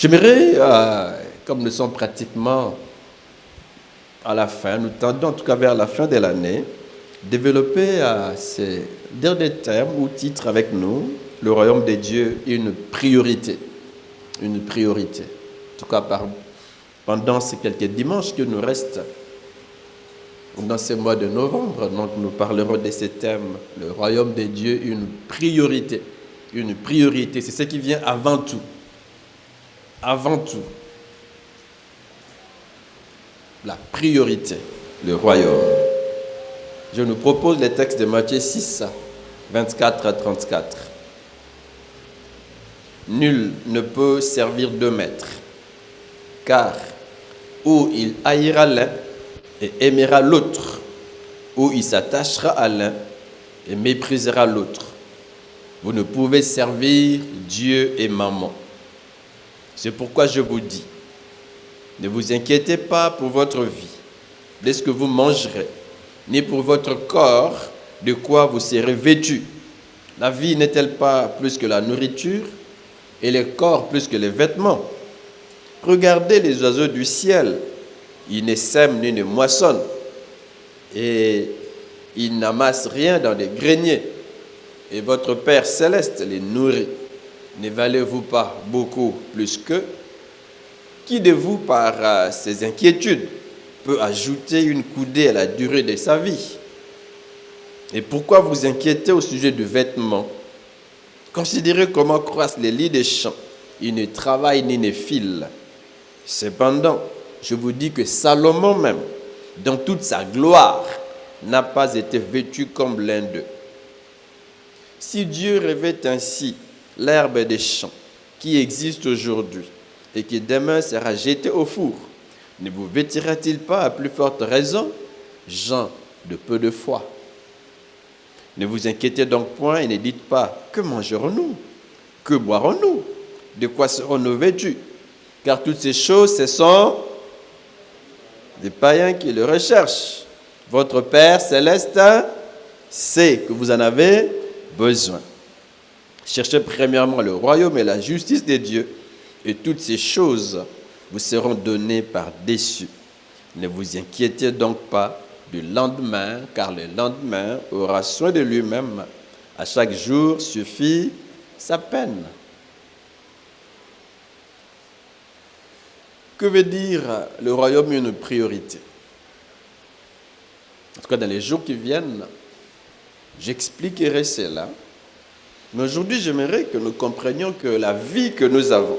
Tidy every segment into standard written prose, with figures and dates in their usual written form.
J'aimerais, comme nous sommes pratiquement à la fin, nous tendons en tout cas vers la fin de l'année, développer ces derniers termes ou titres avec nous, le royaume des dieux, une priorité. Une priorité. En tout cas, pendant ces quelques dimanches qui nous restent, dans ce mois de novembre, donc nous parlerons de ces thèmes, le royaume des dieux, une priorité. Une priorité, c'est ce qui vient avant tout. Avant tout. La priorité, le royaume. Je nous propose les textes de Matthieu 6, 24 à 34. Nul ne peut servir deux maîtres, car ou il haïra l'un et aimera l'autre, ou il s'attachera à l'un et méprisera l'autre. Vous ne pouvez servir Dieu et Mammon. C'est pourquoi je vous dis, ne vous inquiétez pas pour votre vie, de ce que vous mangerez, ni pour votre corps, de quoi vous serez vêtus. La vie n'est-elle pas plus que la nourriture, et le corps plus que les vêtements? Regardez les oiseaux du ciel, ils ne sèment ni ne moissonnent, et ils n'amassent rien dans des greniers, et votre Père céleste les nourrit. Ne valez-vous pas beaucoup plus qu'eux? Qui de vous, par ses inquiétudes, peut ajouter une coudée à la durée de sa vie? Et pourquoi vous inquiétez au sujet du vêtement? Considérez comment croissent les lys des champs. Ils ne travaillent ni ne filent. Cependant, je vous dis que Salomon même, dans toute sa gloire, n'a pas été vêtu comme l'un d'eux. Si Dieu revêt ainsi l'herbe des champs qui existe aujourd'hui et qui demain sera jetée au four, ne vous vêtira-t-il pas à plus forte raison, gens de peu de foi? Ne vous inquiétez donc point et ne dites pas, que mangerons-nous? Que boirons-nous? De quoi serons-nous vêtus? Car toutes ces choses, ce sont des païens qui le recherchent. Votre Père céleste sait que vous en avez besoin. Cherchez premièrement le royaume et la justice de Dieu, et toutes ces choses vous seront données par-dessus. Ne vous inquiétez donc pas du lendemain, car le lendemain aura soin de lui-même. À chaque jour suffit sa peine. Que veut dire le royaume une priorité? En tout cas, dans les jours qui viennent, j'expliquerai cela. Mais aujourd'hui, j'aimerais que nous comprenions que la vie que nous avons,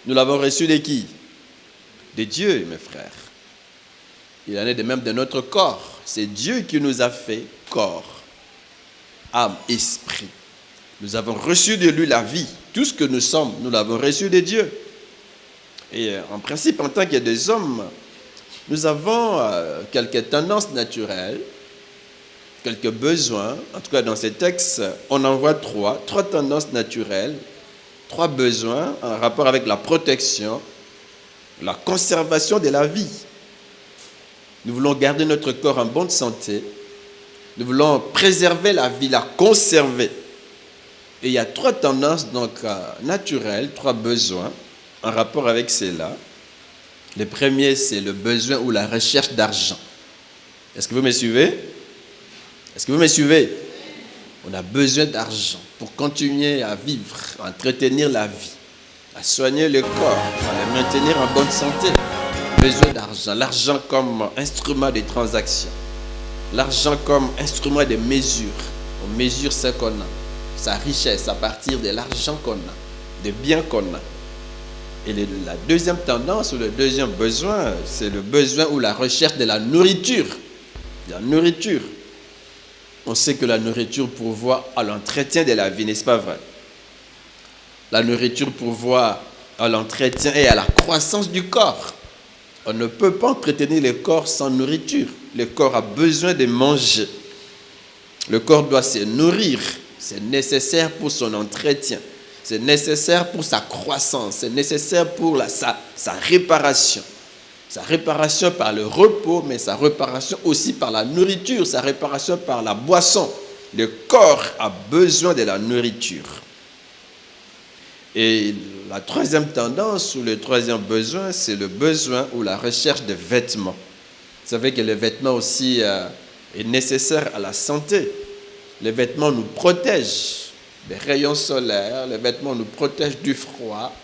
nous l'avons reçue de qui? De Dieu, mes frères. Il en est de même de notre corps. C'est Dieu qui nous a fait corps, âme, esprit. Nous avons reçu de lui la vie. Tout ce que nous sommes, nous l'avons reçu de Dieu. Et en principe, en tant que des hommes, nous avons quelques tendances naturelles, quelques besoins. En tout cas, dans ces textes, on en voit trois tendances naturelles, trois besoins en rapport avec la protection, la conservation de la vie. Nous voulons garder notre corps en bonne santé. Nous voulons préserver la vie, la conserver. Et il y a trois tendances donc naturelles, trois besoins en rapport avec cela. Le premier, c'est le besoin ou la recherche d'argent. Est-ce que vous me suivez? Est-ce que vous me suivez? On a besoin d'argent pour continuer à vivre, à entretenir la vie, à soigner le corps, à le maintenir en bonne santé. Besoin d'argent. L'argent comme instrument de transaction. L'argent comme instrument de mesure. On mesure ce qu'on a, sa richesse à partir de l'argent qu'on a, des biens qu'on a. Et la deuxième tendance ou le deuxième besoin, c'est le besoin ou la recherche de la nourriture. La nourriture. On sait que la nourriture pourvoit à l'entretien de la vie, n'est-ce pas vrai? La nourriture pourvoit à l'entretien et à la croissance du corps. On ne peut pas entretenir le corps sans nourriture. Le corps a besoin de manger. Le corps doit se nourrir. C'est nécessaire pour son entretien. C'est nécessaire pour sa croissance. C'est nécessaire pour sa réparation. Sa réparation par le repos, mais sa réparation aussi par la nourriture. Sa réparation par la boisson. Le corps a besoin de la nourriture. Et la troisième tendance ou le troisième besoin, c'est le besoin ou la recherche de vêtements. Vous savez que le vêtement aussi est nécessaire à la santé. Les vêtements nous protègent des rayons solaires, les vêtements nous protègent du froid,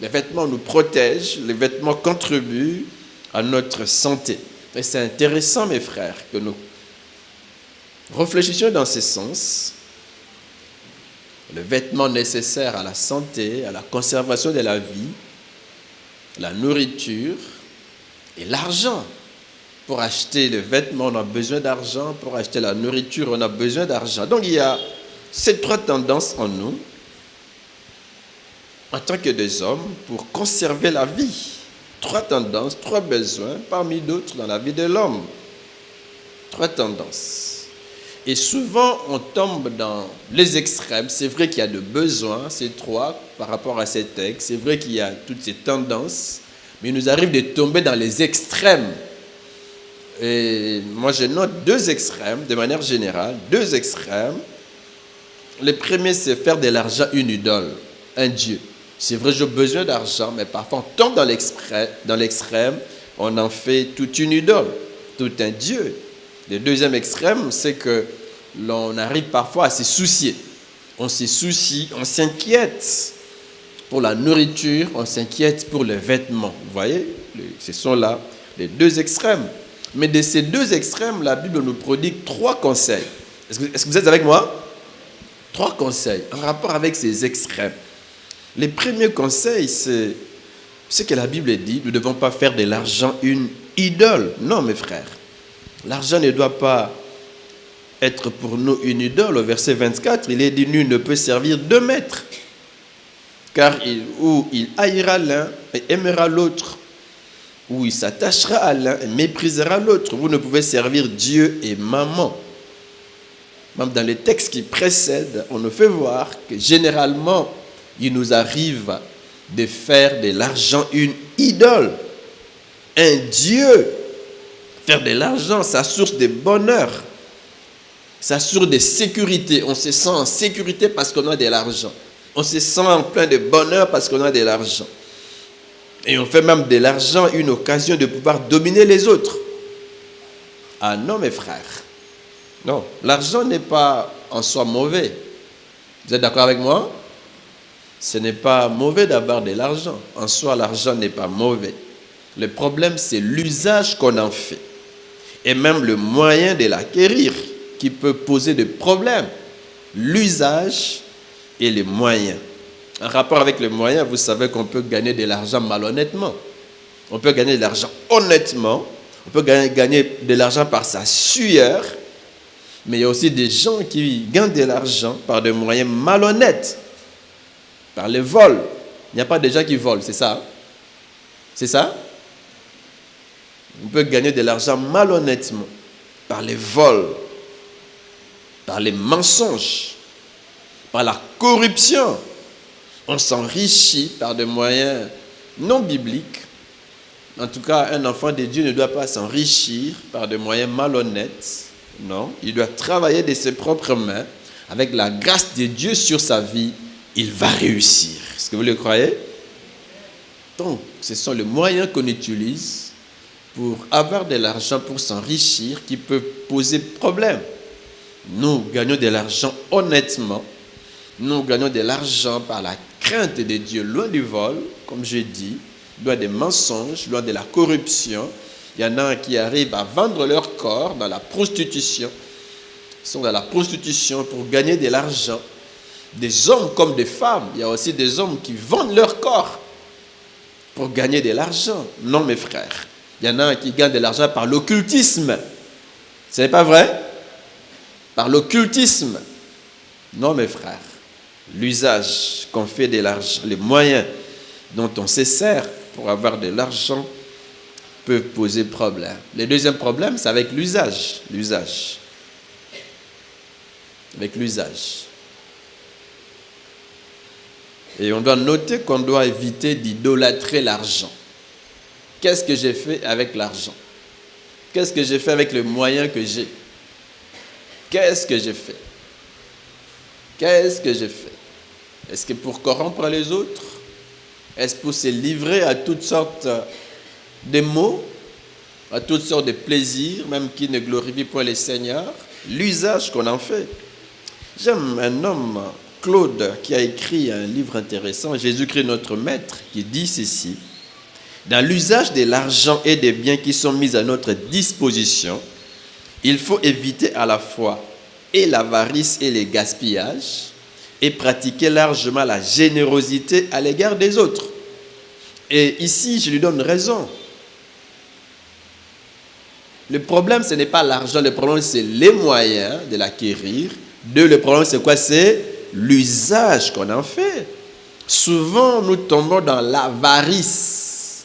les vêtements nous protègent, les vêtements contribuent à notre santé. Et c'est intéressant, mes frères, que nous réfléchissions dans ce sens. Le vêtement nécessaire à la santé, à la conservation de la vie, la nourriture et l'argent. Pour acheter le vêtement, on a besoin d'argent. Pour acheter la nourriture, on a besoin d'argent. Donc, il y a ces trois tendances en nous, en tant que des hommes, pour conserver la vie. Trois tendances, trois besoins, parmi d'autres dans la vie de l'homme. Trois tendances. Et souvent, on tombe dans les extrêmes. C'est vrai qu'il y a de besoins, ces trois, par rapport à ces textes. C'est vrai qu'il y a toutes ces tendances. Mais il nous arrive de tomber dans les extrêmes. Et moi, je note deux extrêmes, de manière générale, deux extrêmes. Le premier, c'est faire de l'argent une idole, un dieu. C'est vrai, j'ai besoin d'argent, mais parfois on tombe dans l'extrême, on en fait toute une idole, tout un dieu. Le deuxième extrême, c'est que l'on arrive parfois à se soucier. On se soucie, on s'inquiète pour la nourriture, on s'inquiète pour les vêtements. Vous voyez, ce sont là les deux extrêmes. Mais de ces deux extrêmes, la Bible nous prodigue trois conseils. Est-ce que vous êtes avec moi? Trois conseils en rapport avec ces extrêmes. Le premier conseil, c'est ce que la Bible dit, nous ne devons pas faire de l'argent une idole. Non, mes frères. L'argent ne doit pas être pour nous une idole. Au verset 24, il est dit, nul ne peut servir deux maîtres. Car il haïra l'un et aimera l'autre. Ou il s'attachera à l'un et méprisera l'autre. Vous ne pouvez servir Dieu et maman. Même dans les textes qui précèdent, on nous fait voir que généralement, il nous arrive de faire de l'argent une idole, un Dieu. Faire de l'argent, sa source de bonheur, sa source de sécurité. On se sent en sécurité parce qu'on a de l'argent. On se sent en plein de bonheur parce qu'on a de l'argent. Et on fait même de l'argent une occasion de pouvoir dominer les autres. Ah non, mes frères. Non, l'argent n'est pas en soi mauvais. Vous êtes d'accord avec moi? Ce n'est pas mauvais d'avoir de l'argent. En soi, l'argent n'est pas mauvais. Le problème, c'est l'usage qu'on en fait. Et même le moyen de l'acquérir qui peut poser des problèmes. L'usage et les moyens. En rapport avec les moyens, vous savez qu'on peut gagner de l'argent malhonnêtement. On peut gagner de l'argent honnêtement. On peut gagner de l'argent par sa sueur. Mais il y a aussi des gens qui gagnent de l'argent par des moyens malhonnêtes. Par les vols. Il n'y a pas de gens qui volent, c'est ça? C'est ça? On peut gagner de l'argent malhonnêtement, par les vols, par les mensonges, par la corruption. On s'enrichit par des moyens non bibliques. En tout cas, un enfant de Dieu ne doit pas s'enrichir par des moyens malhonnêtes. Non, il doit travailler de ses propres mains. Avec la grâce de Dieu sur sa vie, il va réussir. Est-ce que vous le croyez? Donc, ce sont les moyens qu'on utilise pour avoir de l'argent, pour s'enrichir, qui peut poser problème. Nous gagnons de l'argent honnêtement. Nous gagnons de l'argent par la crainte de Dieu, loin du vol, comme je dis, loin des mensonges, loin de la corruption. Il y en a qui arrivent à vendre leur corps dans la prostitution. Ils sont dans la prostitution pour gagner de l'argent. Des hommes comme des femmes. Il y a aussi des hommes qui vendent leur corps pour gagner de l'argent. Non, mes frères. Il y en a qui gagnent de l'argent par l'occultisme. Ce n'est pas vrai? Par l'occultisme. Non, mes frères. L'usage qu'on fait de l'argent, les moyens dont on se sert pour avoir de l'argent peut poser problème. Le deuxième problème, c'est avec l'usage. L'usage. Avec l'usage. Et on doit noter qu'on doit éviter d'idolâtrer l'argent. Qu'est-ce que j'ai fait avec l'argent? Qu'est-ce que j'ai fait avec les moyens que j'ai? Qu'est-ce que j'ai fait? Qu'est-ce que j'ai fait? Est-ce que pour corrompre les autres? Est-ce pour se livrer à toutes sortes de maux, à toutes sortes de plaisirs, même qui ne glorifient pas les seigneurs? L'usage qu'on en fait. J'aime un homme, Claude, qui a écrit un livre intéressant, Jésus-Christ notre Maître, qui dit ceci: dans l'usage de l'argent et des biens qui sont mis à notre disposition, il faut éviter à la fois et l'avarice et les gaspillages et pratiquer largement la générosité à l'égard des autres. Et ici, je lui donne raison. Le problème, ce n'est pas l'argent, le problème, c'est les moyens de l'acquérir. Le problème, c'est quoi? C'est l'usage qu'on en fait. Souvent, nous tombons dans l'avarice.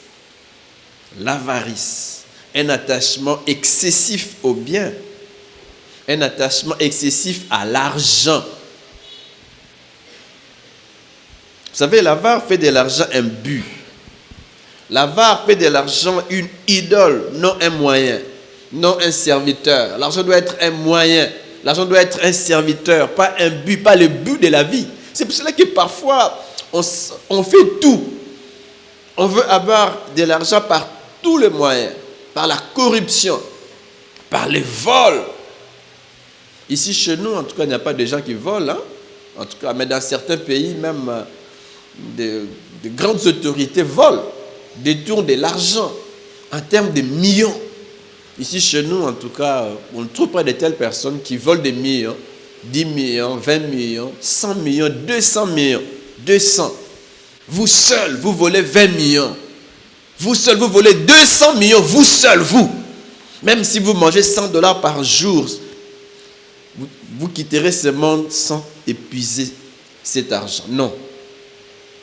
L'avarice. Un attachement excessif au bien. Un attachement excessif à l'argent. Vous savez, l'avare fait de l'argent un but. L'avare fait de l'argent une idole, non un moyen, non un serviteur. L'argent doit être un moyen. L'argent doit être un serviteur, pas un but, pas le but de la vie. C'est pour cela que parfois, on fait tout. On veut avoir de l'argent par tous les moyens, par la corruption, par les vols. Ici, chez nous, en tout cas, il n'y a pas de gens qui volent. Hein? En tout cas, mais dans certains pays, même de grandes autorités volent, détournent de l'argent en termes de millions. Ici, chez nous, en tout cas, on ne trouve pas de telles personnes qui volent des millions, 10 millions, 20 millions, 100 millions, 200 millions, 200. Vous seul, vous volez 20 millions. Vous seul, vous volez 200 millions, vous seul, vous. Même si vous mangez $100 par jour, vous quitterez ce monde sans épuiser cet argent. Non.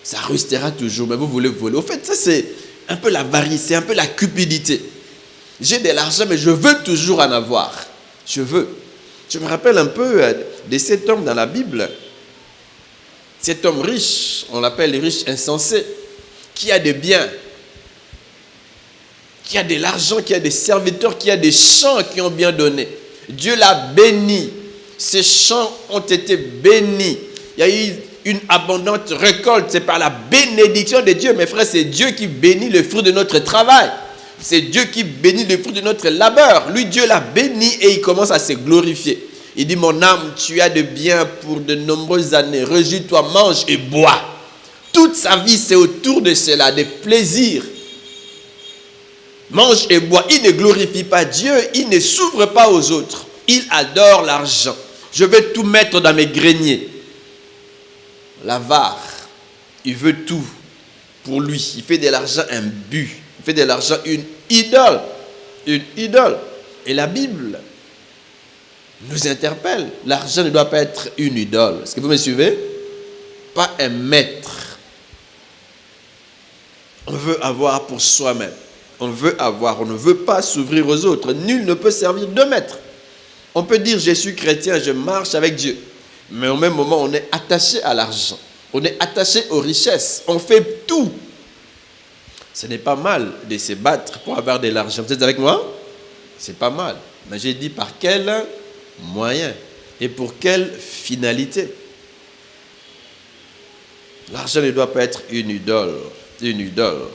Ça restera toujours, mais vous voulez voler. Au fait, ça, c'est un peu l'avarice, c'est un peu la cupidité. J'ai de l'argent, mais je veux toujours en avoir. Je veux. Je me rappelle un peu de cet homme dans la Bible. Cet homme riche, on l'appelle riche insensé, qui a des biens, qui a de l'argent, qui a des serviteurs, qui a des champs qui ont bien donné. Dieu l'a béni. Ces champs ont été bénis. Il y a eu une abondante récolte. C'est par la bénédiction de Dieu. Mes frères, c'est Dieu qui bénit le fruit de notre travail. C'est Dieu qui bénit le fruit de notre labeur. Lui, Dieu l'a béni et il commence à se glorifier. Il dit, mon âme, tu as de bien pour de nombreuses années. Réjouis-toi, mange et bois. Toute sa vie, c'est autour de cela, des plaisirs. Mange et bois. Il ne glorifie pas Dieu. Il ne s'ouvre pas aux autres. Il adore l'argent. Je veux tout mettre dans mes greniers. L'avare, il veut tout pour lui. Il fait de l'argent un but. Il fait de l'argent une idole. Une idole. Et la Bible nous interpelle. L'argent ne doit pas être une idole. Est-ce que vous me suivez? Pas un maître. On veut avoir pour soi-même. On veut avoir. On ne veut pas s'ouvrir aux autres. Nul ne peut servir de maître. On peut dire, je suis chrétien, je marche avec Dieu. Mais au même moment, on est attaché à l'argent. On est attaché aux richesses. On fait tout. Ce n'est pas mal de se battre pour avoir de l'argent. Vous êtes avec moi? C'est pas mal. Mais j'ai dit par quel moyen et pour quelle finalité? L'argent ne doit pas être une idole. Une idole.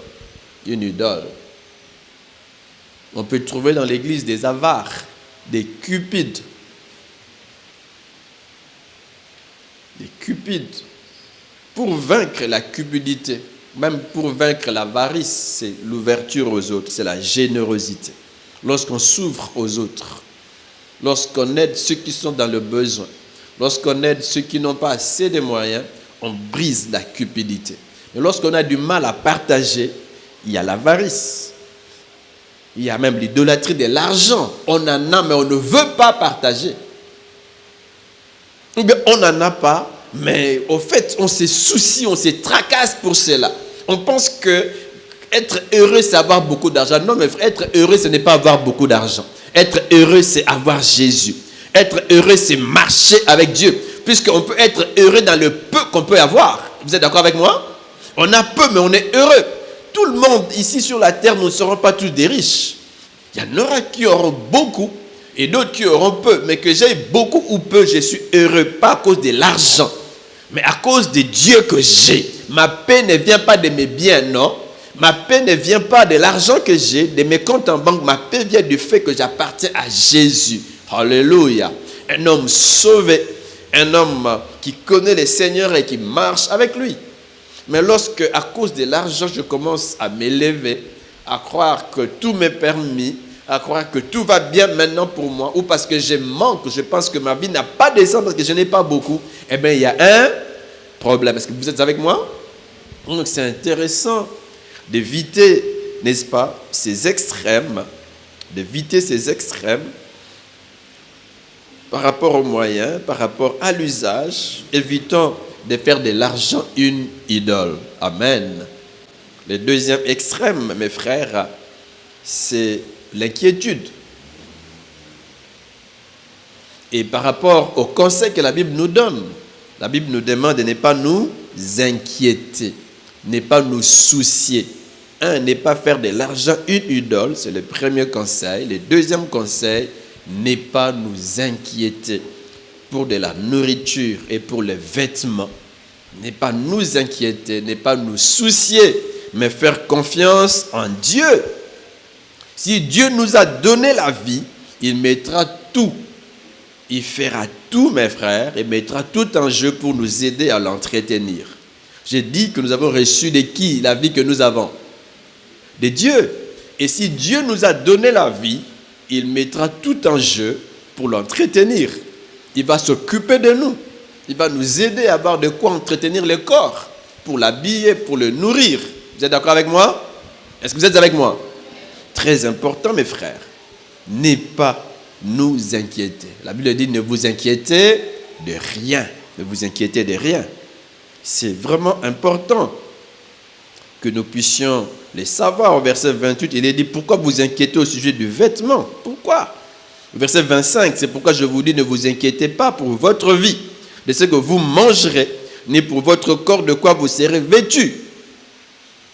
Une idole. On peut trouver dans l'église des avares, des cupides. Des cupides. Pour vaincre la cupidité, même pour vaincre l'avarice, c'est l'ouverture aux autres, c'est la générosité. Lorsqu'on s'ouvre aux autres, lorsqu'on aide ceux qui sont dans le besoin, lorsqu'on aide ceux qui n'ont pas assez de moyens, on brise la cupidité. Mais lorsqu'on a du mal à partager, il y a l'avarice. Il y a même l'idolâtrie de l'argent. On en a, mais on ne veut pas partager. Ou bien on n'en a pas, mais au fait, on se soucie, on se tracasse pour cela. On pense que être heureux, c'est avoir beaucoup d'argent. Non, mais être heureux, ce n'est pas avoir beaucoup d'argent. Être heureux, c'est avoir Jésus. Être heureux, c'est marcher avec Dieu. Puisqu'on peut être heureux dans le peu qu'on peut avoir. Vous êtes d'accord avec moi? On a peu, mais on est heureux. Tout le monde ici sur la terre, nous ne serons pas tous des riches. Il y en aura qui auront beaucoup et d'autres qui auront peu. Mais que j'aie beaucoup ou peu, je suis heureux, pas à cause de l'argent. Mais à cause de Dieu que j'ai, ma paix ne vient pas de mes biens, non. Ma paix ne vient pas de l'argent que j'ai, de mes comptes en banque. Ma paix vient du fait que j'appartiens à Jésus. Alléluia. Un homme sauvé, un homme qui connaît le Seigneur et qui marche avec lui. Mais lorsque, à cause de l'argent, je commence à m'élever, à croire que tout m'est permis, à croire que tout va bien maintenant pour moi, ou parce que je manque, je pense que ma vie n'a pas de sens parce que je n'ai pas beaucoup, eh bien, il y a un problème. Est-ce que vous êtes avec moi? Donc, c'est intéressant d'éviter, n'est-ce pas, ces extrêmes, d'éviter ces extrêmes par rapport aux moyens, par rapport à l'usage, évitons de faire de l'argent une idole. Amen. Le deuxième extrême, mes frères, c'est l'inquiétude. Et par rapport au conseil que la Bible nous donne, la Bible nous demande de ne pas nous inquiéter, ne pas nous soucier. Ne pas faire de l'argent une idole, c'est le premier conseil. Le deuxième conseil, ne pas nous inquiéter pour de la nourriture et pour les vêtements. Ne pas nous inquiéter, ne pas nous soucier, mais faire confiance en Dieu. Si Dieu nous a donné la vie, il mettra tout. Il fera tout, mes frères, et mettra tout en jeu pour nous aider à l'entretenir. J'ai dit que nous avons reçu de qui la vie que nous avons? De Dieu. Et si Dieu nous a donné la vie, il mettra tout en jeu pour l'entretenir. Il va s'occuper de nous. Il va nous aider à avoir de quoi entretenir le corps, pour l'habiller, pour le nourrir. Vous êtes d'accord avec moi? Est-ce que vous êtes avec moi? Très important, mes frères. Ne pas nous inquiéter. La Bible dit, ne vous inquiétez de rien. Ne vous inquiétez de rien. C'est vraiment important que nous puissions les savoir. Au verset 28, il est dit, pourquoi vous inquiétez au sujet du vêtement? Pourquoi? Au verset 25, c'est pourquoi je vous dis, ne vous inquiétez pas pour votre vie, de ce que vous mangerez, ni pour votre corps de quoi vous serez vêtus.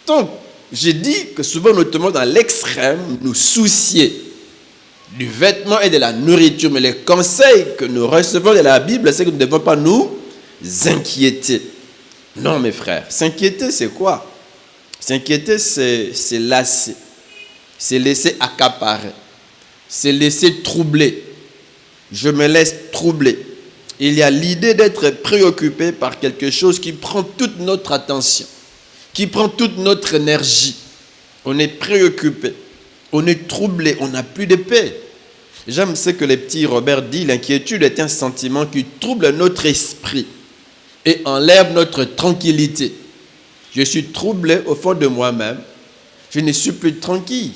Donc, j'ai dit que souvent, notamment dans l'extrême, nous soucier du vêtement et de la nourriture. Mais les conseils que nous recevons de la Bible, c'est que nous ne devons pas nous inquiéter. Non, mes frères, s'inquiéter, c'est quoi? S'inquiéter, c'est lasser, c'est laisser accaparer, c'est laisser troubler. Je me laisse troubler. Il y a l'idée d'être préoccupé par quelque chose qui prend toute notre attention, qui prend toute notre énergie. On est préoccupé, on est troublé, on n'a plus de paix. J'aime ce que le petit Robert dit, l'inquiétude est un sentiment qui trouble notre esprit et enlève notre tranquillité. Je suis troublé au fond de moi-même. Je ne suis plus tranquille.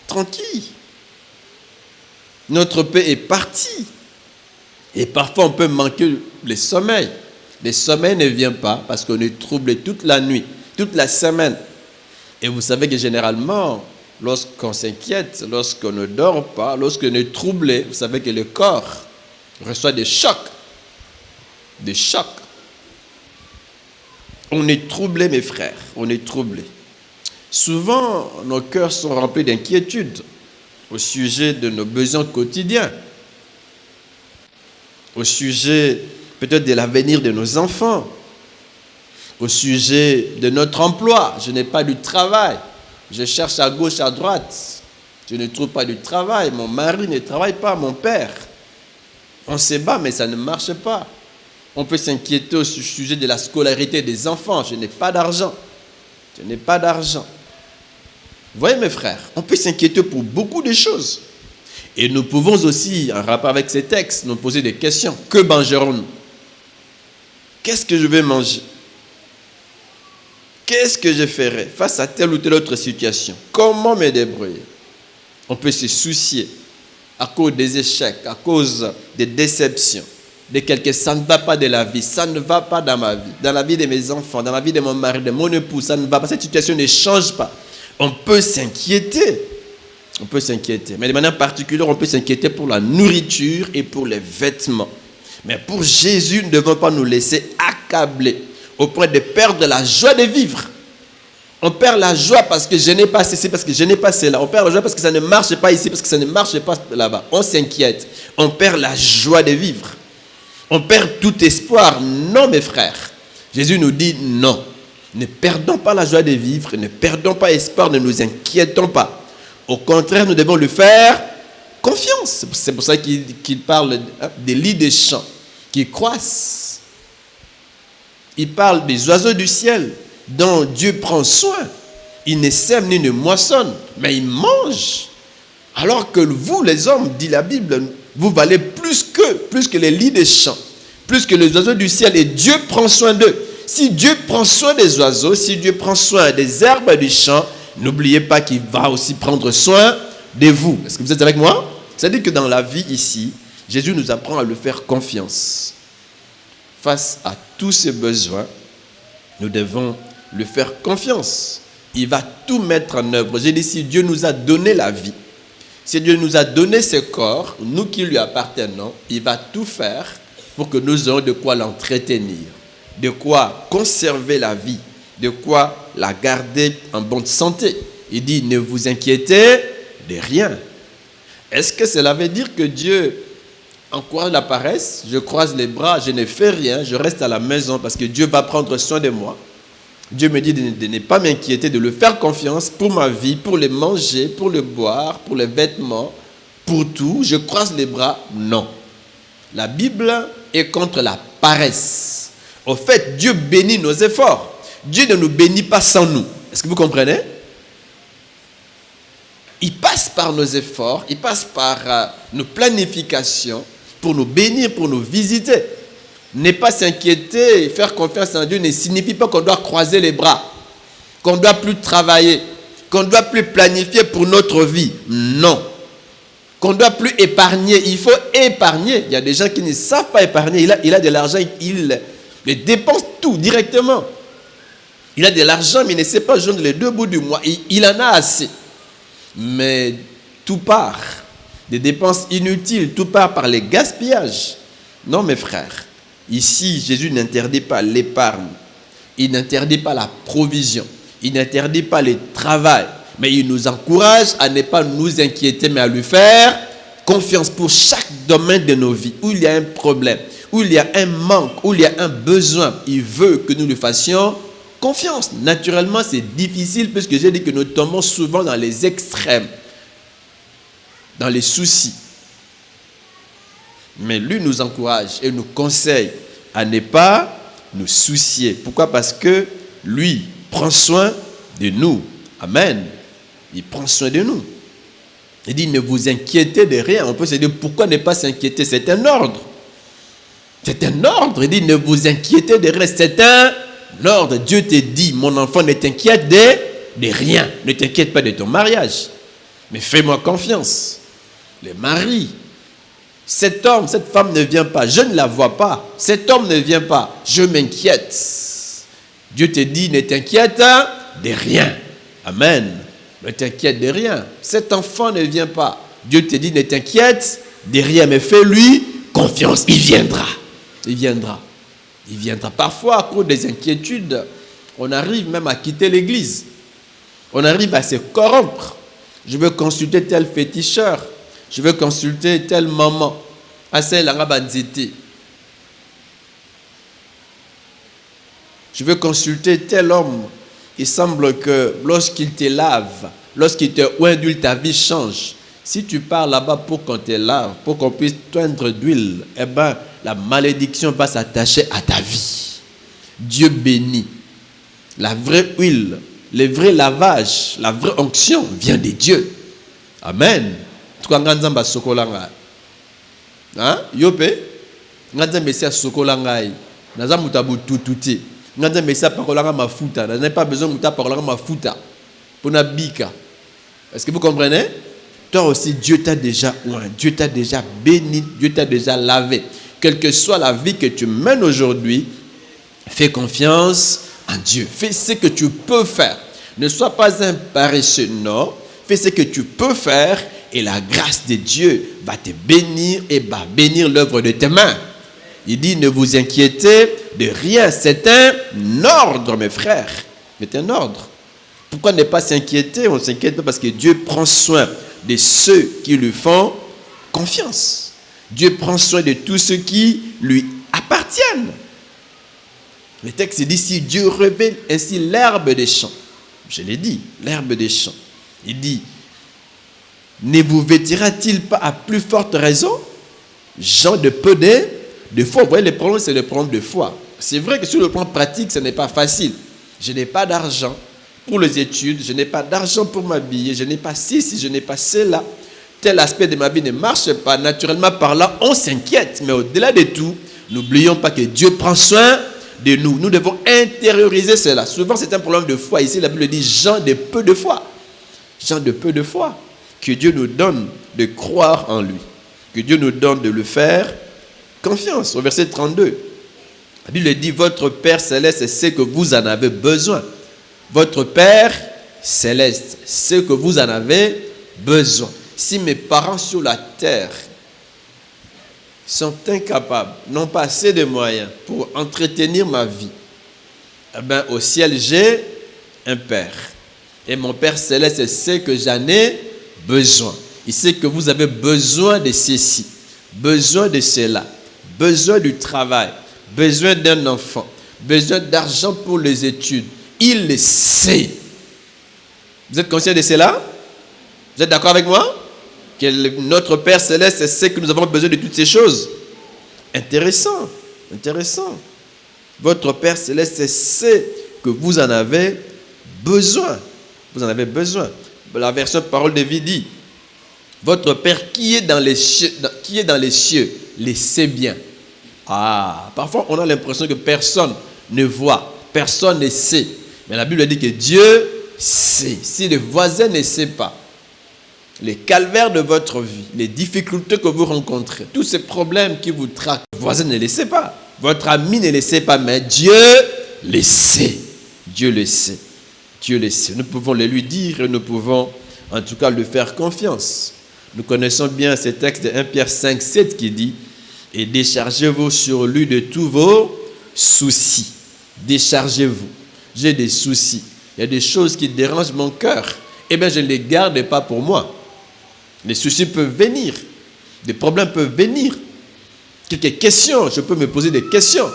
Tranquille. Notre paix est partie. Et parfois, on peut manquer le sommeil. Le sommeil ne vient pas parce qu'on est troublé toute la nuit, toute la semaine. Et vous savez que généralement, lorsqu'on s'inquiète, lorsqu'on ne dort pas, lorsqu'on est troublé, vous savez que le corps reçoit des chocs. Des chocs. On est troublé, mes frères, on est troublé. Souvent, nos cœurs sont remplis d'inquiétude au sujet de nos besoins quotidiens, au sujet peut-être de l'avenir de nos enfants, au sujet de notre emploi. Je n'ai pas du travail, je cherche à gauche, à droite, je ne trouve pas du travail, mon mari ne travaille pas, mon père. On se bat, mais ça ne marche pas. On peut s'inquiéter au sujet de la scolarité des enfants. Je n'ai pas d'argent. Je n'ai pas d'argent. Vous voyez, mes frères, on peut s'inquiéter pour beaucoup de choses. Et nous pouvons aussi, en rapport avec ces textes, nous poser des questions. Que mangerons-nous? Qu'est-ce que je vais manger? Qu'est-ce que je ferai face à telle ou telle autre situation? Comment me débrouiller? On peut se soucier à cause des échecs, à cause des déceptions, de quelque chose. Ça ne va pas de la vie, ça ne va pas dans ma vie, dans la vie de mes enfants, dans la vie de mon mari, de mon époux, ça ne va pas. Cette situation ne change pas. On peut s'inquiéter. On peut s'inquiéter. Mais de manière particulière, on peut s'inquiéter pour la nourriture et pour les vêtements. Mais pour Jésus, nous ne devons pas nous laisser accabler au point de perdre la joie de vivre. On perd la joie parce que je n'ai pas ceci, parce que je n'ai pas cela. On perd la joie parce que ça ne marche pas ici, parce que ça ne marche pas là-bas. On s'inquiète. On perd la joie de vivre. On perd tout espoir. Non, mes frères. Jésus nous dit non. Ne perdons pas la joie de vivre, ne perdons pas espoir, ne nous inquiétons pas. Au contraire, nous devons lui faire confiance. C'est pour ça qu'il parle des lits des champs qui croissent. Il parle des oiseaux du ciel dont Dieu prend soin. Ils ne sèment ni ne moissonnent, mais ils mangent. Alors que vous, les hommes, dit la Bible, vous valez plus que les lits des champs, plus que les oiseaux du ciel. Et Dieu prend soin d'eux. Si Dieu prend soin des oiseaux, si Dieu prend soin des herbes du champ, n'oubliez pas qu'il va aussi prendre soin de vous. Est-ce que vous êtes avec moi? C'est-à-dire que dans la vie ici, Jésus nous apprend à lui faire confiance. Face à tous ses besoins, nous devons lui faire confiance. Il va tout mettre en œuvre. J'ai dit, si Dieu nous a donné la vie, si Dieu nous a donné ce corps, nous qui lui appartenons, il va tout faire pour que nous ayons de quoi l'entretenir, de quoi conserver la vie, de quoi la garder en bonne santé. Il dit, ne vous inquiétez de rien. Est-ce que cela veut dire que Dieu encourage la paresse? Je croise les bras, je ne fais rien, je reste à la maison parce que Dieu va prendre soin de moi. Dieu me dit de ne pas m'inquiéter, de lui faire confiance pour ma vie, pour le manger, pour le boire, pour les vêtements, pour tout. Je croise les bras? Non. La Bible est contre la paresse. Au fait, Dieu bénit nos efforts. Dieu ne nous bénit pas sans nous. Est-ce que vous comprenez? Il passe par nos efforts, il passe par nos planifications pour nous bénir, pour nous visiter. Ne pas s'inquiéter et faire confiance en Dieu ne signifie pas qu'on doit croiser les bras, qu'on ne doit plus travailler, qu'on ne doit plus planifier pour notre vie. Non. Qu'on ne doit plus épargner. Il faut épargner. Il y a des gens qui ne savent pas épargner. Il a de l'argent, il dépense tout directement. Il a de l'argent, mais il ne sait pas joindre les deux bouts du mois. Il en a assez. Mais tout part des dépenses inutiles, tout part par les gaspillages. Non, mes frères. Ici, Jésus n'interdit pas l'épargne. Il n'interdit pas la provision. Il n'interdit pas le travail. Mais il nous encourage à ne pas nous inquiéter, mais à lui faire confiance pour chaque domaine de nos vies. Où il y a un problème, où il y a un manque, où il y a un besoin. Il veut que nous lui fassions confiance. Naturellement, c'est difficile puisque j'ai dit que nous tombons souvent dans les extrêmes, dans les soucis. Mais lui nous encourage et nous conseille à ne pas nous soucier. Pourquoi? Parce que lui prend soin de nous. Amen. Il prend soin de nous. Il dit, ne vous inquiétez de rien. On peut se dire, pourquoi ne pas s'inquiéter? C'est un ordre. C'est un ordre. Il dit, ne vous inquiétez de rien. C'est un ordre. Dieu te dit, mon enfant, ne t'inquiète de rien. Ne t'inquiète pas de ton mariage. Mais fais-moi confiance. Le mari, cet homme, cette femme ne vient pas. Je ne la vois pas. Cet homme ne vient pas. Je m'inquiète. Dieu te dit, ne t'inquiète de rien. Amen. Ne t'inquiète de rien. Cet enfant ne vient pas. Dieu te dit, ne t'inquiète de rien, mais fais-lui confiance. Il viendra. Il viendra. Il viendra. Parfois, à cause des inquiétudes, on arrive même à quitter l'église. On arrive à se corrompre. Je veux consulter tel féticheur. Je veux consulter telle maman. Je veux consulter tel homme. Il semble que lorsqu'il te lave, lorsqu'il te oindule, ta vie change. Si tu pars là-bas pour qu'on te lave, pour qu'on puisse t'oindre d'huile, eh bien, la malédiction va s'attacher à ta vie. Dieu bénit. La vraie huile, le vrai lavage, la vraie onction vient de Dieu. Amen. Hein? Yope? Nganza mesia sokolangai. Naza mutabu tututi. Nganza mesia pakolanga mafuta. N'a pas besoin de pakolanga mafuta. Pour na bika. Est-ce que vous comprenez? Toi aussi, Dieu t'a déjà oint. Dieu t'a déjà béni. Dieu t'a déjà lavé. Quelle que soit la vie que tu mènes aujourd'hui, fais confiance en Dieu. Fais ce que tu peux faire. Ne sois pas un paresseux, non. Fais ce que tu peux faire. Et la grâce de Dieu va te bénir et va bénir l'œuvre de tes mains. Il dit, ne vous inquiétez de rien. C'est un ordre, mes frères. C'est un ordre. Pourquoi ne pas s'inquiéter? On ne s'inquiète pas parce que Dieu prend soin de ceux qui lui font confiance. Dieu prend soin de tous ceux qui lui appartiennent. Le texte dit, si Dieu révèle ainsi l'herbe des champs, je l'ai dit, l'herbe des champs, il dit, ne vous vêtira-t-il pas à plus forte raison, gens de peu de foi? Vous voyez, le problème, c'est le problème de foi. C'est vrai que sur le plan pratique, ce n'est pas facile. Je n'ai pas d'argent pour les études, je n'ai pas d'argent pour m'habiller, je n'ai pas ceci, je n'ai pas cela. Tel aspect de ma vie ne marche pas. Naturellement parlant, on s'inquiète. Mais au-delà de tout, n'oublions pas que Dieu prend soin de nous. Nous devons intérioriser cela. Souvent, c'est un problème de foi. Ici, la Bible dit gens de peu de foi. Gens de peu de foi. Que Dieu nous donne de croire en lui. Que Dieu nous donne de le faire confiance. Au verset 32, la Bible dit, votre Père céleste sait que vous en avez besoin. Votre Père céleste sait que vous en avez besoin. Si mes parents sur la terre sont incapables, n'ont pas assez de moyens pour entretenir ma vie, eh bien, au ciel, j'ai un Père. Et mon Père céleste sait que j'en ai besoin. Il sait que vous avez besoin de ceci, besoin de cela, besoin du travail, besoin d'un enfant, besoin d'argent pour les études. Il le sait. Vous êtes conscient de cela? Vous êtes d'accord avec moi? Que notre Père Céleste sait que nous avons besoin de toutes ces choses. Intéressant, intéressant. Votre Père Céleste sait que vous en avez besoin. Vous en avez besoin. La version Parole de vie dit, votre Père qui est dans les cieux, les sait bien. Ah, parfois on a l'impression que personne ne voit, personne ne sait. Mais la Bible dit que Dieu sait. Si le voisin ne sait pas, les calvaires de votre vie, les difficultés que vous rencontrez, tous ces problèmes qui vous traquent, le voisin ne le sait pas, votre ami ne le sait pas, mais Dieu le sait. Dieu le sait. Dieu le sait. Nous pouvons le lui dire et nous pouvons en tout cas lui faire confiance. Nous connaissons bien ce texte de 1 Pierre 5, 7 qui dit « Et déchargez-vous sur lui de tous vos soucis. » Déchargez-vous. J'ai des soucis. Il y a des choses qui dérangent mon cœur. Eh bien, je ne les garde pas pour moi. Les soucis peuvent venir. Des problèmes peuvent venir. Quelques questions, je peux me poser des questions.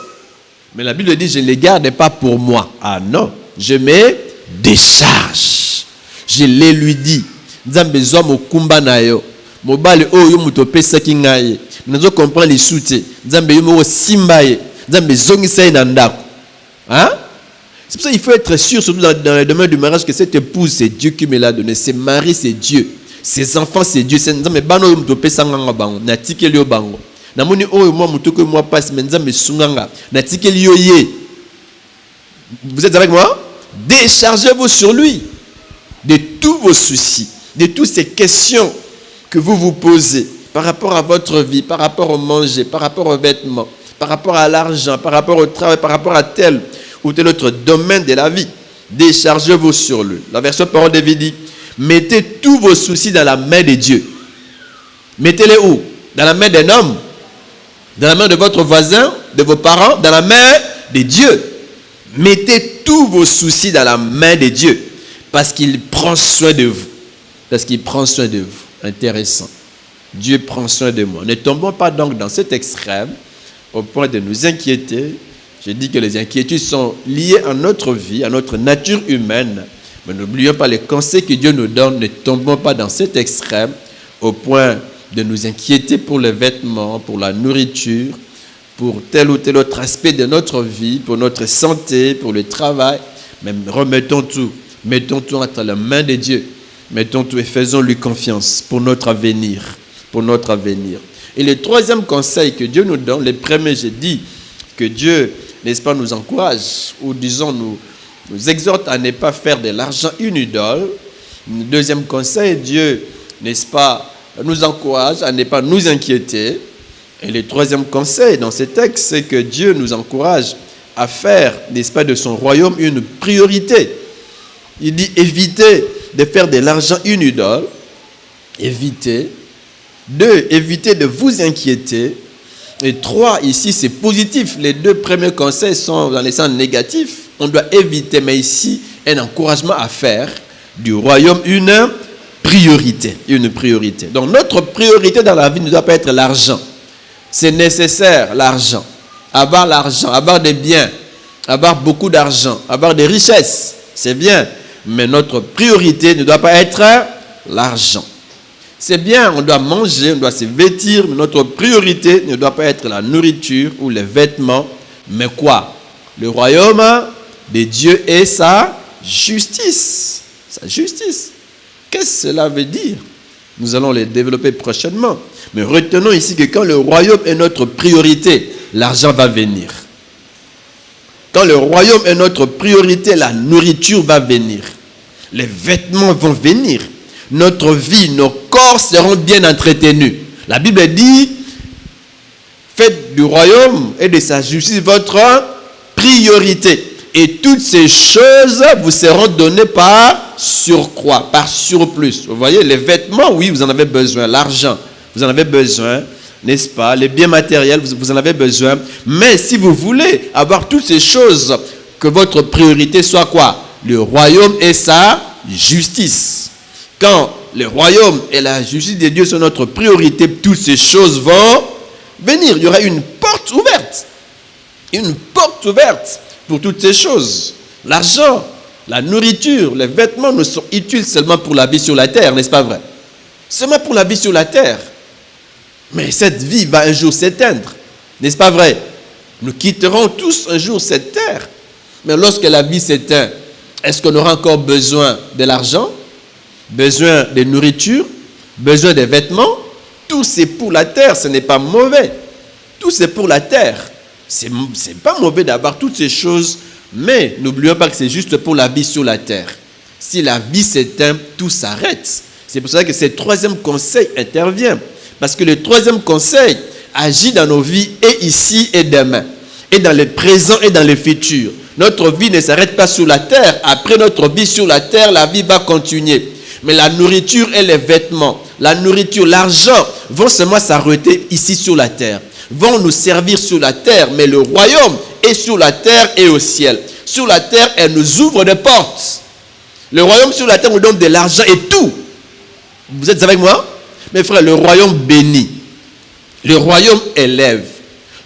Mais la Bible dit, je ne les garde pas pour moi. Ah non, je me décharge. Je les lui dis. Nzambe zoa mokumba na yo. Mobali oyo mutopesa kingaye. Nazo comprendre les soute. Nzambe yo mo simba ye. Nzambe zongisa ye na ndako. Hein? C'est pour ça qu'il faut être sûr, surtout dans le domaine du mariage, que cette épouse, c'est Dieu qui me l'a donné. Ses maris, c'est Dieu. Ses enfants, c'est Dieu. C'est nzambe bano yo mutopesa nganga bango. Na tikeli yo bango. Na moni oyo moi mutoko moi passe mais nzambe sunganga. Na tikeli yo ye. Vous êtes avec moi? Déchargez-vous sur lui de tous vos soucis, de toutes ces questions que vous vous posez par rapport à votre vie, par rapport au manger, par rapport aux vêtements, par rapport à l'argent, par rapport au travail, par rapport à tel ou tel autre domaine de la vie. Déchargez-vous sur lui. La version Parole de vie dit, mettez tous vos soucis dans la main de Dieu. Mettez-les où? Dans la main d'un homme? Dans la main de votre voisin? De vos parents? Dans la main de Dieu. Mettez tous vos soucis dans la main de Dieu. Parce qu'il prend soin de vous. Parce qu'il prend soin de vous. Intéressant. Dieu prend soin de moi. Ne tombons pas donc dans cet extrême au point de nous inquiéter. Je dis que les inquiétudes sont liées à notre vie, à notre nature humaine. Mais n'oublions pas les conseils que Dieu nous donne. Ne tombons pas dans cet extrême au point de nous inquiéter pour les vêtements, pour la nourriture, pour tel ou tel autre aspect de notre vie, pour notre santé, pour le travail. Mais remettons tout. Mettons tout entre les mains de Dieu. Mettons tout et faisons-lui confiance pour notre avenir. Pour notre avenir. Et le troisième conseil que Dieu nous donne, le premier, j'ai dit que Dieu, n'est-ce pas, nous encourage, ou disons, nous exhorte à ne pas faire de l'argent une idole. Le deuxième conseil, Dieu, n'est-ce pas, nous encourage à ne pas nous inquiéter. Et le troisième conseil dans ce texte, c'est que Dieu nous encourage à faire, n'est-ce pas, de son royaume une priorité. Il dit évitez de faire de l'argent une idole. Évitez. 2, évitez de vous inquiéter. Et 3, ici c'est positif. Les deux premiers conseils sont dans les sens négatifs. On doit éviter, mais ici, un encouragement à faire du royaume une priorité. Une priorité. Donc notre priorité dans la vie ne doit pas être l'argent. C'est nécessaire, l'argent. avoir l'argent, avoir des biens, avoir beaucoup d'argent, avoir des richesses, c'est bien. Mais notre priorité ne doit pas être l'argent. C'est bien, on doit manger, on doit se vêtir, mais notre priorité ne doit pas être la nourriture ou les vêtements. Mais quoi? Le royaume de Dieu et sa justice. Sa justice. Qu'est-ce que cela veut dire? Nous allons les développer prochainement. Mais retenons ici que quand le royaume est notre priorité, l'argent va venir. Quand le royaume est notre priorité, la nourriture va venir. Les vêtements vont venir. Notre vie, nos corps seront bien entretenus. La Bible dit, faites du royaume et de sa justice votre priorité. Et toutes ces choses vous seront données par surcroît, par surplus. Vous voyez, les vêtements, oui, vous en avez besoin. L'argent, vous en avez besoin, n'est-ce pas? Les biens matériels, vous en avez besoin. Mais si vous voulez avoir toutes ces choses, que votre priorité soit quoi? Le royaume et sa justice. Quand le royaume et la justice de Dieu sont notre priorité, toutes ces choses vont venir. Il y aura une porte ouverte. Une porte ouverte pour toutes ces choses. L'argent, la nourriture, les vêtements ne sont utiles seulement pour la vie sur la terre, n'est-ce pas vrai? Seulement pour la vie sur la terre. Mais cette vie va un jour s'éteindre, n'est-ce pas vrai? Nous quitterons tous un jour cette terre. Mais lorsque la vie s'éteint, est-ce qu'on aura encore besoin de l'argent? Besoin de nourriture? Besoin de vêtements? Tout c'est pour la terre, ce n'est pas mauvais. Tout c'est pour la terre. C'est pas mauvais d'avoir toutes ces choses, mais n'oublions pas que c'est juste pour la vie sur la terre. Si la vie s'éteint, tout s'arrête. C'est pour ça que ce troisième conseil intervient. Parce que le troisième conseil agit dans nos vies et ici et demain. Et dans le présent et dans le futur. Notre vie ne s'arrête pas sur la terre. Après notre vie sur la terre, la vie va continuer. Mais la nourriture et les vêtements, la nourriture, l'argent vont seulement s'arrêter ici sur la terre. Vont nous servir sur la terre, mais le royaume est sur la terre et au ciel. Sur la terre, elle nous ouvre des portes. Le royaume sur la terre nous donne de l'argent et tout. Vous êtes avec moi? Mes frères, le royaume bénit. Le royaume élève.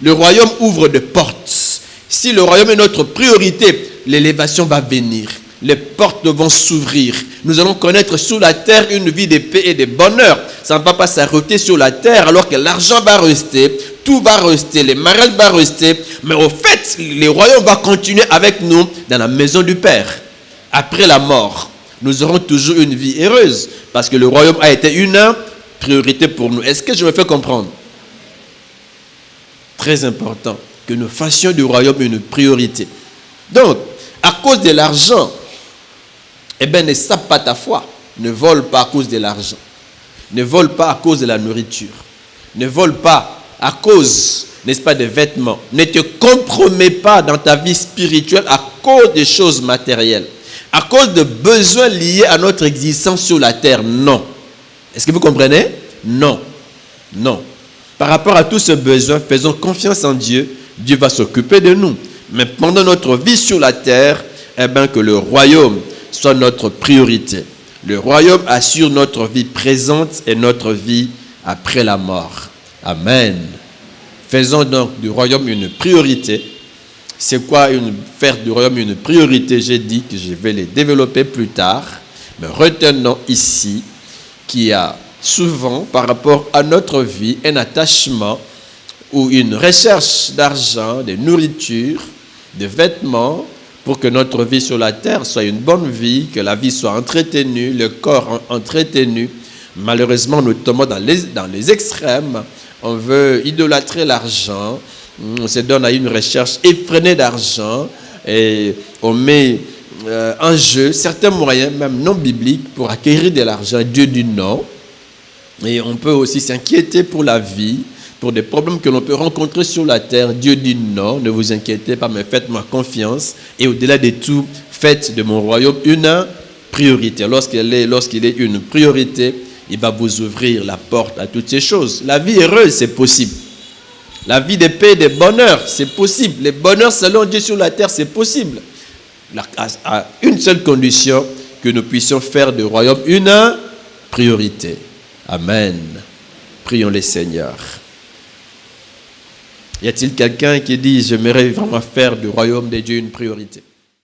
Le royaume ouvre des portes. Si le royaume est notre priorité, l'élévation va venir. Les portes vont s'ouvrir. Nous allons connaître sur la terre une vie de paix et de bonheur. Ça ne va pas s'arrêter sur la terre alors que l'argent va rester, tout va rester, les mariages vont rester. Mais au fait, le royaume va continuer avec nous dans la maison du Père. Après la mort, nous aurons toujours une vie heureuse parce que le royaume a été une priorité pour nous. Est-ce que je me fais comprendre? Très important que nous fassions du royaume une priorité. Donc, à cause de l'argent, eh bien, ne sape pas ta foi. Ne vole pas à cause de l'argent. Ne vole pas à cause de la nourriture. Ne vole pas à cause, n'est-ce pas, des vêtements. Ne te compromets pas dans ta vie spirituelle à cause des choses matérielles. À cause de besoins liés à notre existence sur la terre. Non. Est-ce que vous comprenez? Non. Non. Par rapport à tous ces besoins, faisons confiance en Dieu. Dieu va s'occuper de nous. Mais pendant notre vie sur la terre, eh bien, que le royaume soit notre priorité. Le royaume assure notre vie présente et notre vie après la mort. Amen. Faisons donc du royaume une priorité. C'est quoi faire du royaume une priorité? J'ai dit que je vais les développer plus tard. Mais retenons ici qu'il y a souvent, par rapport à notre vie, un attachement ou une recherche d'argent, de nourriture, de vêtements, pour que notre vie sur la terre soit une bonne vie, que la vie soit entretenue, le corps entretenu. Malheureusement, nous tombons dans les extrêmes. On veut idolâtrer l'argent, on se donne à une recherche effrénée d'argent et on met en jeu certains moyens, même non bibliques, pour acquérir de l'argent. Dieu dit non. Et on peut aussi s'inquiéter pour la vie, pour des problèmes que l'on peut rencontrer sur la terre. Dieu dit non, ne vous inquiétez pas, mais faites-moi confiance. Et au-delà de tout, faites de mon royaume une priorité. Lorsqu'il est une priorité, il va vous ouvrir la porte à toutes ces choses. La vie heureuse, c'est possible. La vie de paix et de bonheur, c'est possible. Le bonheur selon Dieu sur la terre, c'est possible. À une seule condition, que nous puissions faire du royaume une priorité. Amen. Prions les Seigneurs. Y a-t-il quelqu'un qui dit, j'aimerais vraiment faire du royaume de Dieu une priorité?